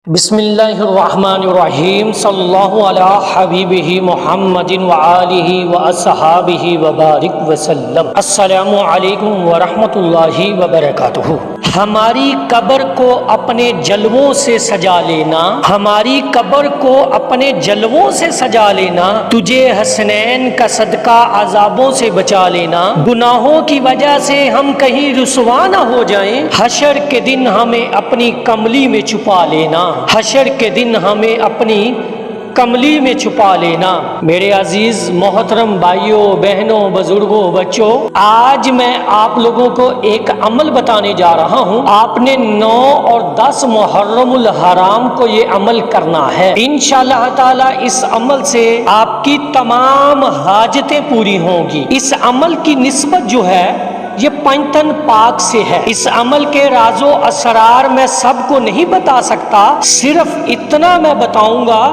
بسم اللہ الرحمن الرحیم صلی اللہ علی حبیبہ محمد وآلہ واصحابہ وبارک وسلم۔ السلام علیکم ورحمۃ اللہ وبرکاتہ۔ ہماری قبر کو اپنے جلووں سے سجا لینا، ہماری قبر کو اپنے جلووں سے سجا لینا، تجھے حسنین کا صدقہ عذابوں سے بچا لینا، گناہوں کی وجہ سے ہم کہیں رسوا نہ ہو جائیں، حشر کے دن ہمیں اپنی کملی میں چھپا لینا، حشر کے دن ہمیں اپنی کملی میں چھپا لینا۔ میرے عزیز محترم بھائیوں، بہنوں، بزرگوں، بچوں، آج میں آپ لوگوں کو ایک عمل بتانے جا رہا ہوں۔ آپ نے 9 اور 10 محرم الحرام کو یہ عمل کرنا ہے۔ انشاءاللہ تعالی اس عمل سے آپ کی تمام حاجتیں پوری ہوں گی۔ اس عمل کی نسبت جو ہے یہ پنجتن پاک سے ہے۔ اس عمل کے راز و اسرار میں سب کو نہیں بتا سکتا، صرف اتنا میں بتاؤں گا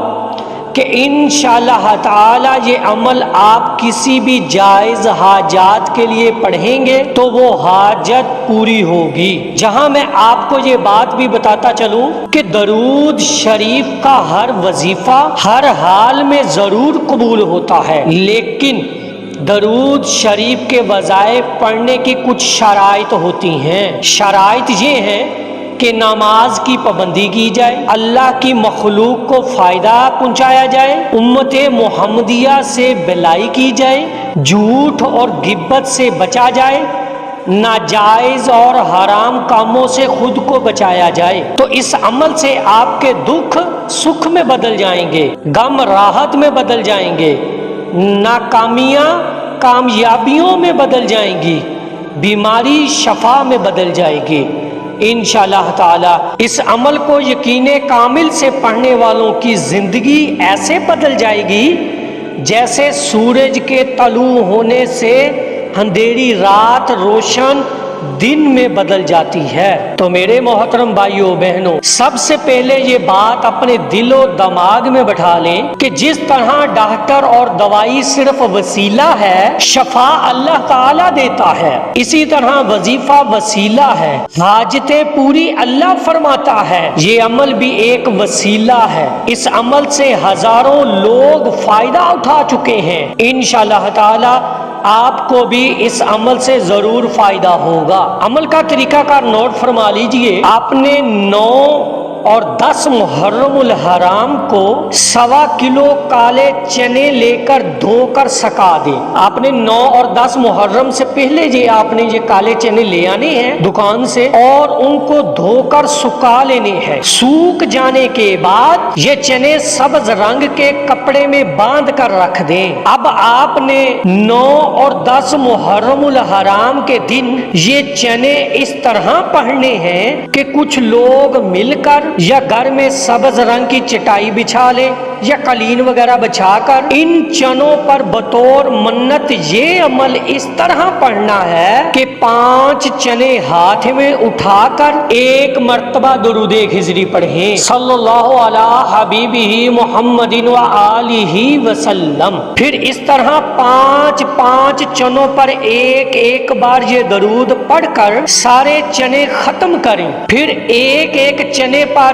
کہ انشاءاللہ تعالی یہ عمل آپ کسی بھی جائز حاجات کے لیے پڑھیں گے تو وہ حاجت پوری ہوگی۔ جہاں میں آپ کو یہ بات بھی بتاتا چلوں کہ درود شریف کا ہر وظیفہ ہر حال میں ضرور قبول ہوتا ہے، لیکن درود شریف کے وظائف پڑھنے کی کچھ شرائط ہوتی ہیں۔ شرائط یہ ہیں کہ نماز کی پابندی کی جائے، اللہ کی مخلوق کو فائدہ پہنچایا جائے، امت محمدیہ سے بلائی کی جائے، جھوٹ اور غیبت سے بچا جائے، ناجائز اور حرام کاموں سے خود کو بچایا جائے۔ تو اس عمل سے آپ کے دکھ سکھ میں بدل جائیں گے، غم راحت میں بدل جائیں گے، ناکامیاں کامیابیوں میں بدل جائیں گی، بیماری شفا میں بدل جائے گی انشاءاللہ تعالی۔ اس عمل کو یقین کامل سے پڑھنے والوں کی زندگی ایسے بدل جائے گی جیسے سورج کے طلوع ہونے سے اندھیری رات روشن دن میں بدل جاتی ہے۔ تو میرے محترم بھائیوں بہنوں، سب سے پہلے یہ بات اپنے دل و دماغ میں بٹھا لیں کہ جس طرح ڈاکٹر اور دوائی صرف وسیلہ ہے، شفا اللہ تعالی دیتا ہے، اسی طرح وظیفہ وسیلہ ہے، حاجتیں پوری اللہ فرماتا ہے۔ یہ عمل بھی ایک وسیلہ ہے، اس عمل سے ہزاروں لوگ فائدہ اٹھا چکے ہیں۔ انشاءاللہ تعالی آپ کو بھی اس عمل سے ضرور فائدہ ہوگا۔ عمل کا طریقہ کار نوٹ فرما لیجئے۔ آپ نے 9 اور 10 محرم الحرام کو 1.25 کلو کالے چنے لے کر دھو کر سکا دیں۔ آپ نے 9 اور 10 محرم سے پہلے آپ نے یہ کالے چنے لے آنے ہیں دکان سے اور ان کو دھو کر سکا لینے ہیں۔ سوکھ جانے کے بعد یہ چنے سبز رنگ کے کپڑے میں باندھ کر رکھ دیں۔ اب آپ نے 9 اور 10 محرم الحرام کے دن یہ چنے اس طرح پڑھنے ہیں کہ کچھ لوگ مل کر یا گھر میں سبز رنگ کی چٹائی بچھا لے یا قالین وغیرہ بچھا کر ان چنوں پر بطور منت یہ عمل اس طرح پڑھنا ہے کہ 5 چنے ہاتھ میں اٹھا کر ایک مرتبہ درود خضری پڑھیں صلی اللہ علی حبیبہ محمد وآلہ وسلم۔ پھر اس طرح 5 چنوں پر ایک بار یہ درود پڑھ کر سارے چنے ختم کریں۔ پھر ایک چنے پر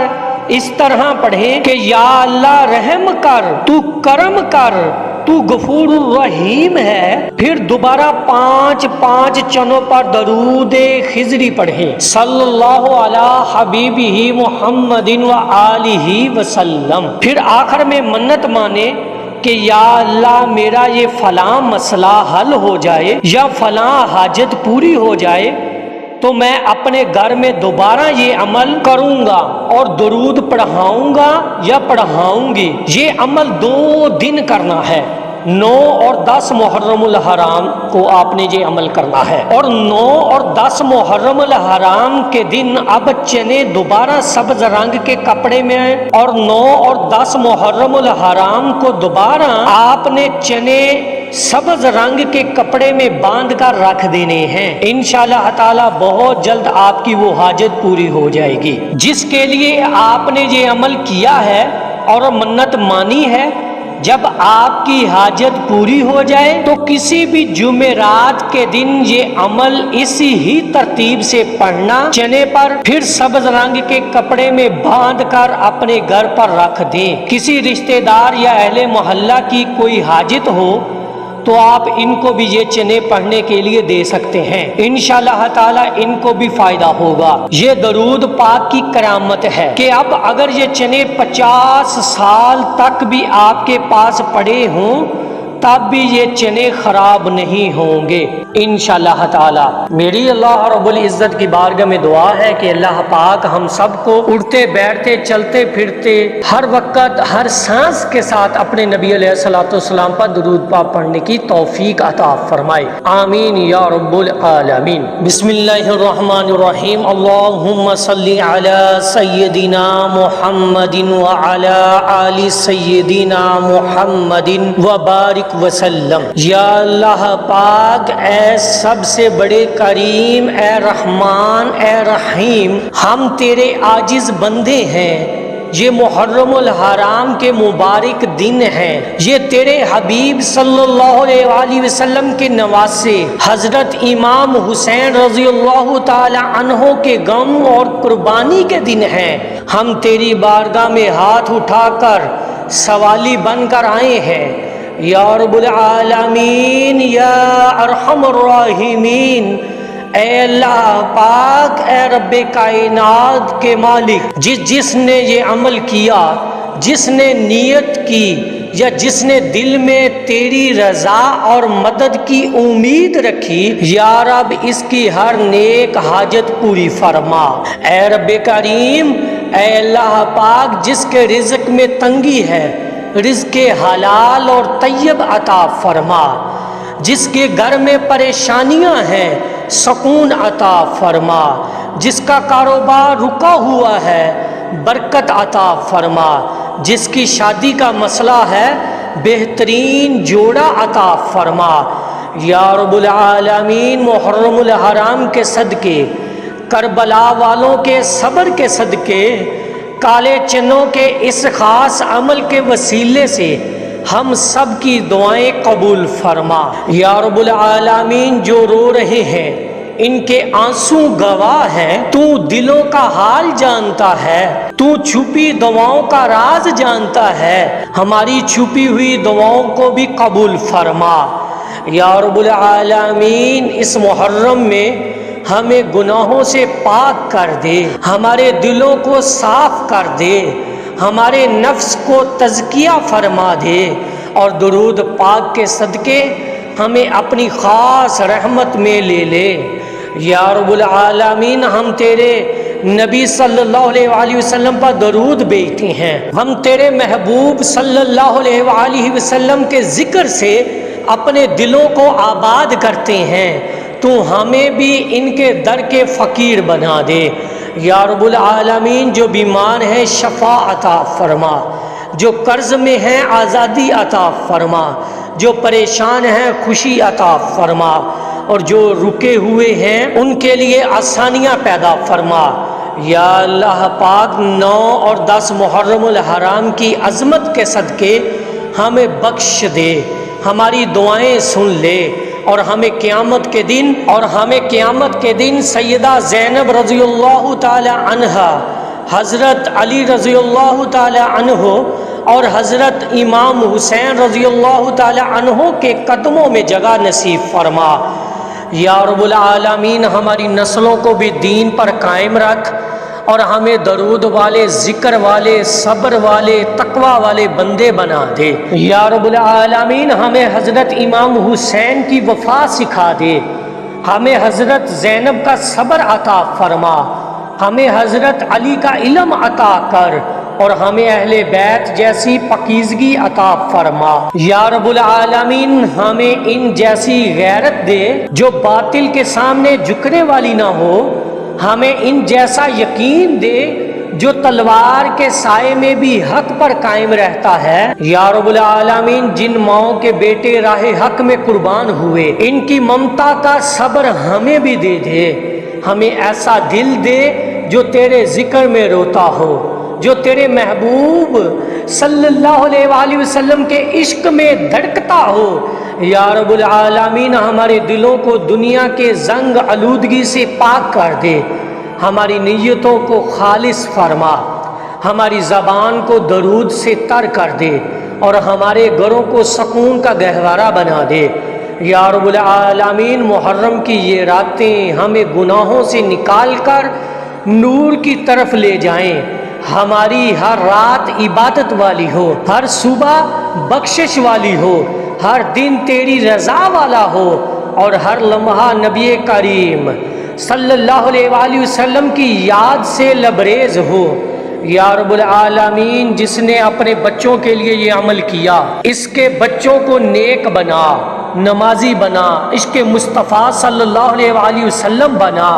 اس طرح پڑھیں کہ یا اللہ رحم کر، تو کرم کر، تو غفور الرحیم ہے۔ پھر دوبارہ 5 چنوں پر درود خضری پڑھیں صلی اللہ علی حبیبہ محمد وآلہ وسلم۔ پھر آخر میں منت مانے کہ یا اللہ میرا یہ فلاں مسئلہ حل ہو جائے یا فلاں حاجت پوری ہو جائے تو میں اپنے گھر میں دوبارہ یہ عمل کروں گا اور درود پڑھاؤں گا یا پڑھاؤں گی۔ یہ عمل 2 دن کرنا ہے۔ 9 اور 10 محرم الحرام کو آپ نے یہ عمل کرنا ہے، اور 9 اور 10 محرم الحرام کے دن اب چنے دوبارہ سبز رنگ کے کپڑے میں آئے، اور 9 اور 10 محرم الحرام کو دوبارہ آپ نے چنے سبز رنگ کے کپڑے میں باندھ کر رکھ دینے ہیں۔ انشاءاللہ تعالی بہت جلد آپ کی وہ حاجت پوری ہو جائے گی جس کے لیے آپ نے یہ عمل کیا ہے اور منت مانی ہے۔ جب آپ کی حاجت پوری ہو جائے تو کسی بھی جمعرات کے دن یہ عمل اسی ہی ترتیب سے پڑھنا، چنے پر پھر سبز رنگ کے کپڑے میں باندھ کر اپنے گھر پر رکھ دیں۔ کسی رشتہ دار یا اہل محلہ کی کوئی حاجت ہو تو آپ ان کو بھی یہ چنے پڑھنے کے لیے دے سکتے ہیں، انشاءاللہ تعالی ان کو بھی فائدہ ہوگا۔ یہ درود پاک کی کرامت ہے کہ اب اگر یہ چنے 50 سال تک بھی آپ کے پاس پڑے ہوں تب بھی یہ چنے خراب نہیں ہوں گے انشاءاللہ تعالی۔ میری اللہ رب العزت کی بارگاہ میں دعا ہے کہ اللہ پاک ہم سب کو اٹھتے بیٹھتے چلتے پھرتے ہر وقت ہر سانس کے ساتھ اپنے نبی علیہ الصلوۃ والسلام پر درود پاک پڑھنے کی توفیق عطا فرمائے، آمین یا رب العالمین۔ بسم اللہ الرحمن الرحیم، اللہم صلی علی سیدنا محمد وعلی آل سیدنا محمد وبارک وسلم۔ یا اللہ پاک اے سب سے بڑے کریم، اے رحمان، اے رحیم، ہم تیرے عاجز بندے ہیں۔ یہ محرم الحرام کے مبارک دن ہیں، یہ تیرے حبیب صلی اللہ علیہ وآلہ وسلم کے نواسے حضرت امام حسین رضی اللہ تعالی عنہ کے غم اور قربانی کے دن ہیں۔ ہم تیری بارگاہ میں ہاتھ اٹھا کر سوالی بن کر آئے ہیں، یا رب العالمین، یا ارحم الراحمین، اے اللہ پاک، اے رب کائنات کے مالک، جس نے یہ عمل کیا، جس نے نیت کی یا جس نے دل میں تیری رضا اور مدد کی امید رکھی، یا رب اس کی ہر نیک حاجت پوری فرما۔ اے رب کریم، اے اللہ پاک، جس کے رزق میں تنگی ہے رزق حلال اور طیب عطا فرما، جس کے گھر میں پریشانیاں ہیں سکون عطا فرما، جس کا کاروبار رکا ہوا ہے برکت عطا فرما، جس کی شادی کا مسئلہ ہے بہترین جوڑا عطا فرما۔ یا رب العالمین، محرم الحرام کے صدقے، کربلا والوں کے صبر کے صدقے، کالے چنوں کے اس خاص عمل کے وسیلے سے ہم سب کی دعائیں قبول فرما۔ یا رب العالمین، جو رو رہے ہیں ان کے آنسو گواہ ہیں، تو دلوں کا حال جانتا ہے، تو چھپی دعاؤں کا راز جانتا ہے، ہماری چھپی ہوئی دعاؤں کو بھی قبول فرما۔ یا رب العالمین، اس محرم میں ہمیں گناہوں سے پاک کر دے، ہمارے دلوں کو صاف کر دے، ہمارے نفس کو تزکیہ فرما دے، اور درود پاک کے صدقے ہمیں اپنی خاص رحمت میں لے لے۔ یا رب العالمین، ہم تیرے نبی صلی اللہ علیہ وآلہ وسلم پر درود بھیجتے ہیں، ہم تیرے محبوب صلی اللہ علیہ وآلہ وسلم کے ذکر سے اپنے دلوں کو آباد کرتے ہیں، تو ہمیں بھی ان کے در کے فقیر بنا دے۔ یا رب العالمین، جو بیمار ہیں شفا عطا فرما، جو قرض میں ہیں آزادی عطا فرما، جو پریشان ہیں خوشی عطا فرما، اور جو رکے ہوئے ہیں ان کے لیے آسانیاں پیدا فرما۔ یا اللہ پاک، 9 اور 10 محرم الحرام کی عظمت کے صدقے ہمیں بخش دے، ہماری دعائیں سن لے، اور ہمیں قیامت کے دن سیدہ زینب رضی اللہ تعالی عنہا، حضرت علی رضی اللہ تعالی عنہ اور حضرت امام حسین رضی اللہ تعالی عنہ کے قدموں میں جگہ نصیب فرما۔ یا رب العالمین، ہماری نسلوں کو بھی دین پر قائم رکھ، اور ہمیں درود والے، ذکر والے، صبر والے، تقوی والے بندے بنا دے۔ یا رب العالمین، ہمیں حضرت امام حسین کی وفا سکھا دے، ہمیں حضرت زینب کا صبر عطا فرما، ہمیں حضرت علی کا علم عطا کر، اور ہمیں اہل بیت جیسی پاکیزگی عطا فرما۔ یا رب العالمین، ہمیں ان جیسی غیرت دے جو باطل کے سامنے جھکنے والی نہ ہو، ہمیں ان جیسا یقین دے جو تلوار کے سائے میں بھی حق پر قائم رہتا ہے۔ یا رب العالمین، جن ماؤں کے بیٹے راہ حق میں قربان ہوئے، ان کی ممتا کا صبر ہمیں بھی دے دے، ہمیں ایسا دل دے جو تیرے ذکر میں روتا ہو، جو تیرے محبوب صلی اللہ علیہ وآلہ وسلم کے عشق میں دھڑکتا ہو۔ یا رب العالمین ہمارے دلوں کو دنیا کے زنگ آلودگی سے پاک کر دے، ہماری نیتوں کو خالص فرما، ہماری زبان کو درود سے تر کر دے اور ہمارے گھروں کو سکون کا گہوارہ بنا دے۔ یا رب العالمین محرم کی یہ راتیں ہمیں گناہوں سے نکال کر نور کی طرف لے جائیں، ہماری ہر رات عبادت والی ہو، ہر صبح بخشش والی ہو، ہر دن تیری رضا والا ہو اور ہر لمحہ نبی کریم صلی اللہ علیہ وآلہ وسلم کی یاد سے لبریز ہو۔ یا رب العالمین جس نے اپنے بچوں کے لیے یہ عمل کیا، اس کے بچوں کو نیک بنا، نمازی بنا، عشق مصطفیٰ صلی اللہ علیہ وآلہ وسلم بنا۔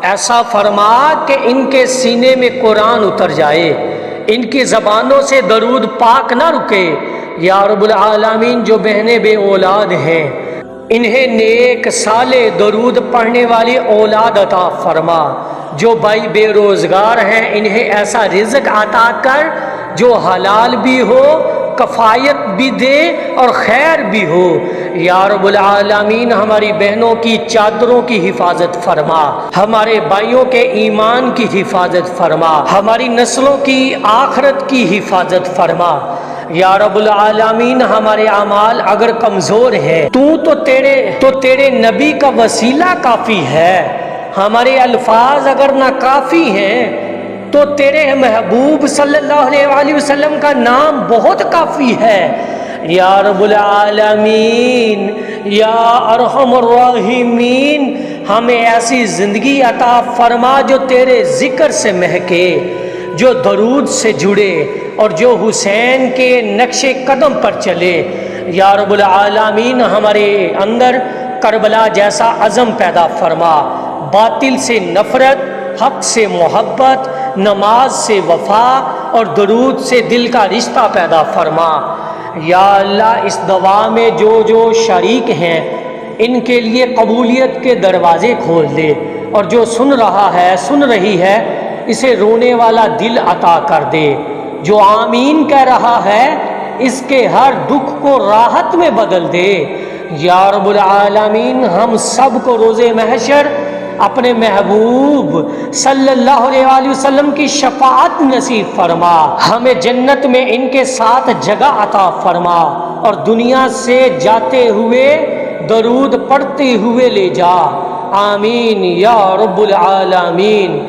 ایسا فرما کہ ان کے سینے میں قرآن اتر جائے، ان کی زبانوں سے درود پاک نہ رکے۔ یا رب العالمین جو بہنیں بے اولاد ہیں، انہیں نیک صالح درود پڑھنے والی اولاد عطا فرما۔ جو بھائی بے روزگار ہیں، انہیں ایسا رزق عطا کر جو حلال بھی ہو، کفایت بھی دے اور خیر بھی ہو۔ یا رب العالمین ہماری بہنوں کی چادروں کی حفاظت فرما، ہمارے بھائیوں کے ایمان کی حفاظت فرما، ہماری نسلوں کی آخرت کی حفاظت فرما۔ یا رب العالمین ہمارے اعمال اگر کمزور ہیں تو تیرے نبی کا وسیلہ کافی ہے، ہمارے الفاظ اگر ناکافی ہیں تو تیرے محبوب صلی اللہ علیہ وآلہ وسلم کا نام بہت کافی ہے۔ یا رب العالمین یا ارحم الراحمین ہمیں ایسی زندگی عطا فرما جو تیرے ذکر سے مہکے، جو درود سے جڑے اور جو حسین کے نقش قدم پر چلے۔ یا رب العالمین ہمارے اندر کربلا جیسا عزم پیدا فرما، باطل سے نفرت، حق سے محبت، نماز سے وفا اور درود سے دل کا رشتہ پیدا فرما۔ یا اللہ اس دعا میں جو شریک ہیں ان کے لیے قبولیت کے دروازے کھول دے، اور جو سن رہا ہے سن رہی ہے اسے رونے والا دل عطا کر دے، جو آمین کہہ رہا ہے اس کے ہر دکھ کو راحت میں بدل دے۔ یا رب العالمین ہم سب کو روز محشر اپنے محبوب صلی اللہ علیہ وآلہ وسلم کی شفاعت نصیب فرما، ہمیں جنت میں ان کے ساتھ جگہ عطا فرما، اور دنیا سے جاتے ہوئے درود پڑھتے ہوئے لے جا۔ آمین یا رب العالمین۔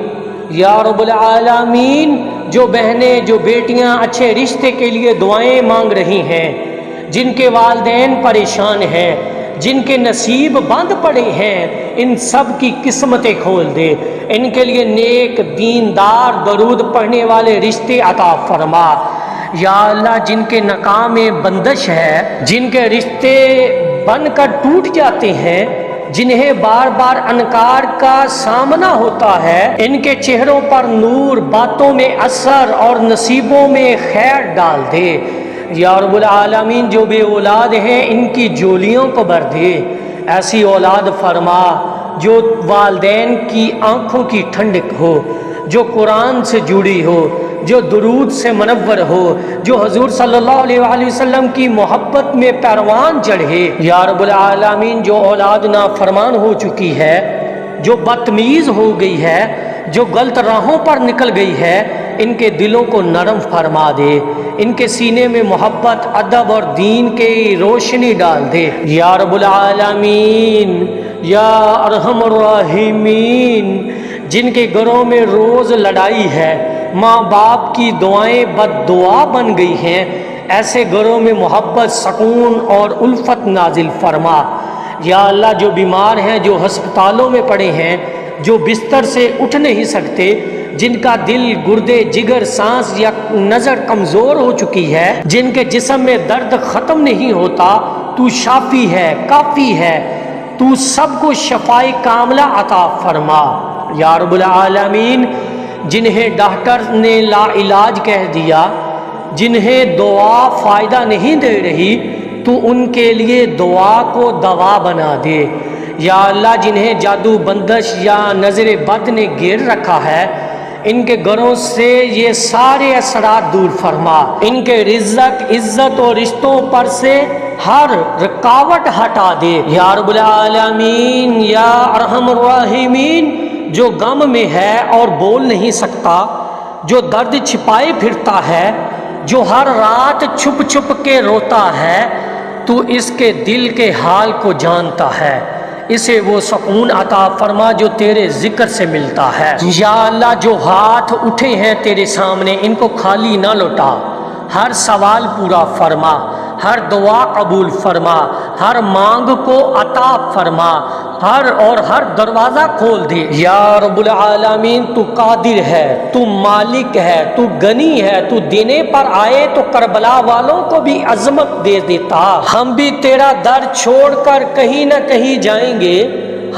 یا رب العالمین جو بہنیں جو بیٹیاں اچھے رشتے کے لیے دعائیں مانگ رہی ہیں، جن کے والدین پریشان ہیں، جن کے نصیب بند پڑے ہیں، ان سب کی قسمتیں کھول دے، ان کے لیے نیک دیندار درود پڑھنے والے رشتے عطا فرما۔ یا اللہ جن کے نکاح میں بندش ہے، جن کے رشتے بن کر ٹوٹ جاتے ہیں، جنہیں بار بار انکار کا سامنا ہوتا ہے، ان کے چہروں پر نور، باتوں میں اثر اور نصیبوں میں خیر ڈال دے۔ یا رب العالمین جو بے اولاد ہیں ان کی جولیوں کو بھر دے، ایسی اولاد فرما جو والدین کی آنکھوں کی ٹھنڈک ہو، جو قرآن سے جڑی ہو، جو درود سے منور ہو، جو حضور صلی اللہ علیہ وآلہ وسلم کی محبت میں پروان چڑھے۔ یا رب العالمین جو اولاد نافرمان ہو چکی ہے، جو بدتمیز ہو گئی ہے، جو غلط راہوں پر نکل گئی ہے، ان کے دلوں کو نرم فرما دے، ان کے سینے میں محبت، ادب اور دین کی روشنی ڈال دے۔ یا رب العالمین یا ارحم الراحمین جن کے گھروں میں روز لڑائی ہے، ماں باپ کی دعائیں بد دعا بن گئی ہیں، ایسے گھروں میں محبت، سکون اور الفت نازل فرما۔ یا اللہ جو بیمار ہیں، جو ہسپتالوں میں پڑے ہیں، جو بستر سے اٹھ نہیں سکتے، جن کا دل، گردے، جگر، سانس یا نظر کمزور ہو چکی ہے، جن کے جسم میں درد ختم نہیں ہوتا، تو شافی ہے، کافی ہے، تو سب کو شفائے کاملہ عطا فرما۔ یا رب العالمین جنہیں ڈاکٹر نے لا علاج کہہ دیا، جنہیں دعا فائدہ نہیں دے رہی، تو ان کے لیے دعا کو دوا بنا دے۔ یا اللہ جنہیں جادو، بندش یا نظر بد نے گھیر رکھا ہے، ان کے گھروں سے یہ سارے اثرات دور فرما، ان کے رزق، عزت اور رشتوں پر سے ہر رکاوٹ ہٹا دے یا رب العالمین یا ارحم الراحمین۔ جو غم میں ہے اور بول نہیں سکتا، جو درد چھپائے پھرتا ہے، جو ہر رات چھپ چھپ کے روتا ہے، تو اس کے دل کے حال کو جانتا ہے، اسے وہ سکون عطا فرما جو تیرے ذکر سے ملتا ہے۔ یا اللہ جو ہاتھ اٹھے ہیں تیرے سامنے ان کو خالی نہ لوٹا، ہر سوال پورا فرما، ہر دعا قبول فرما، ہر مانگ کو عطا فرما، ہر دروازہ کھول دے یا رب العالمین۔ تو قادر ہے، تو مالک ہے، تو غنی ہے، تو دینے پر آئے تو کربلا والوں کو بھی عظمت دے دیتا۔ ہم بھی تیرا در چھوڑ کر کہیں نہ کہیں جائیں گے،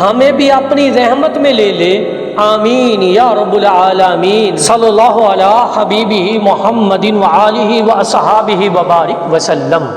ہمیں بھی اپنی رحمت میں لے لے، آمین یا رب العالمین۔ صلی اللہ علی حبیبہ محمد وآلہ وصحابہ وبارک وسلم۔